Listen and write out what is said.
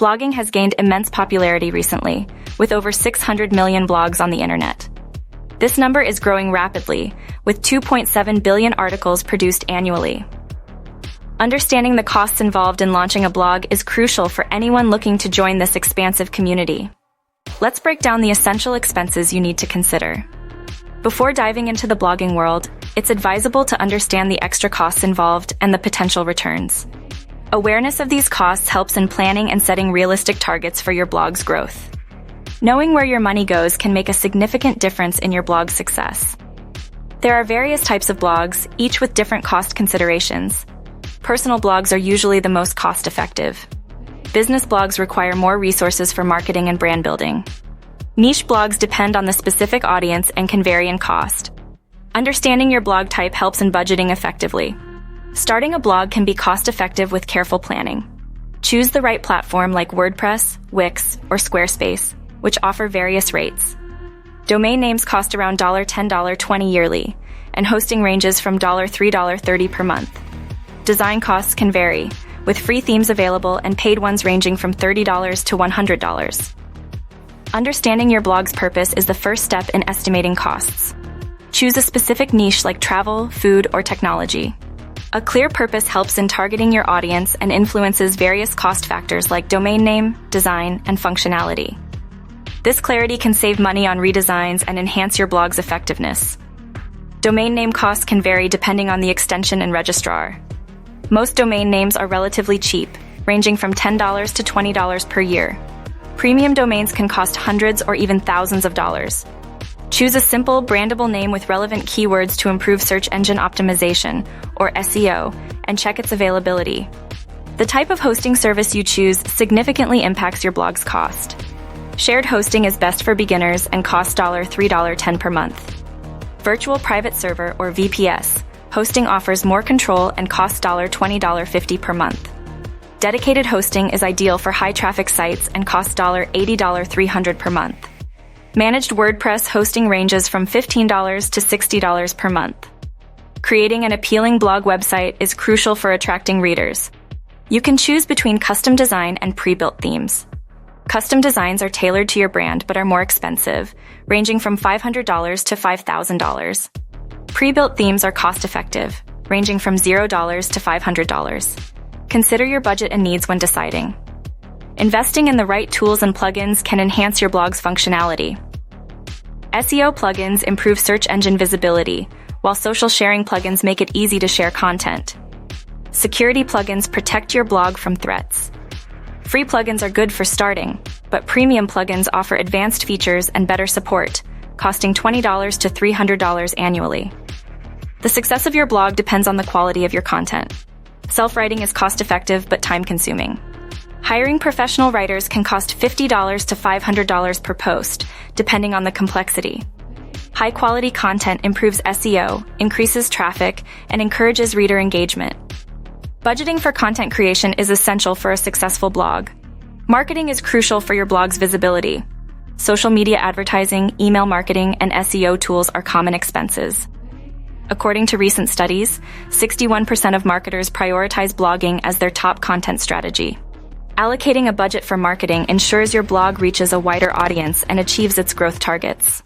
Blogging has gained immense popularity recently, with over 600 million blogs on the internet. This number is growing rapidly, with 2.7 billion articles produced annually. Understanding the costs involved in launching a blog is crucial for anyone looking to join this expansive community. Let's break down the essential expenses you need to consider. Before diving into the blogging world, it's advisable to understand the extra costs involved and the potential returns. Awareness of these costs helps in planning and setting realistic targets for your blog's growth. Knowing where your money goes can make a significant difference in your blog's success. There are various types of blogs, each with different cost considerations. Personal blogs are usually the most cost-effective. Business blogs require more resources for marketing and brand building. Niche blogs depend on the specific audience and can vary in cost. Understanding your blog type helps in budgeting effectively. Starting a blog can be cost-effective with careful planning. Choose the right platform like WordPress, Wix, or Squarespace, which offer various rates. Domain names cost around $10, $20 yearly, and hosting ranges from $3, $30 per month. Design costs can vary, with free themes available and paid ones ranging from $30 to $100. Understanding your blog's purpose is the first step in estimating costs. Choose a specific niche like travel, food, or technology. A clear purpose helps in targeting your audience and influences various cost factors like domain name, design, and functionality. This clarity can save money on redesigns and enhance your blog's effectiveness. Domain name costs can vary depending on the extension and registrar. Most domain names are relatively cheap, ranging from $10 to $20 per year. Premium domains can cost hundreds or even thousands of dollars. Choose a simple, brandable name with relevant keywords to improve search engine optimization, or SEO, and check its availability. The type of hosting service you choose significantly impacts your blog's cost. Shared hosting is best for beginners and costs $3, $10 per month. Virtual Private Server, or VPS, hosting offers more control and costs $20, $50 per month. Dedicated hosting is ideal for high-traffic sites and costs $80, $300 per month. Managed WordPress hosting ranges from $15 to $60 per month. Creating an appealing blog website is crucial for attracting readers. You can choose between custom design and pre-built themes. Custom designs are tailored to your brand but are more expensive, ranging from $500 to $5,000. Pre-built themes are cost-effective, ranging from $0 to $500. Consider your budget and needs when deciding. Investing in the right tools and plugins can enhance your blog's functionality. SEO plugins improve search engine visibility, while social sharing plugins make it easy to share content. Security plugins protect your blog from threats. Free plugins are good for starting, but premium plugins offer advanced features and better support, costing $20 to $300 annually. The success of your blog depends on the quality of your content. Self-writing is cost-effective but time-consuming. Hiring professional writers can cost $50 to $500 per post, depending on the complexity. High-quality content improves SEO, increases traffic, and encourages reader engagement. Budgeting for content creation is essential for a successful blog. Marketing is crucial for your blog's visibility. Social media advertising, email marketing, and SEO tools are common expenses. According to recent studies, 61% of marketers prioritize blogging as their top content strategy. Allocating a budget for marketing ensures your blog reaches a wider audience and achieves its growth targets.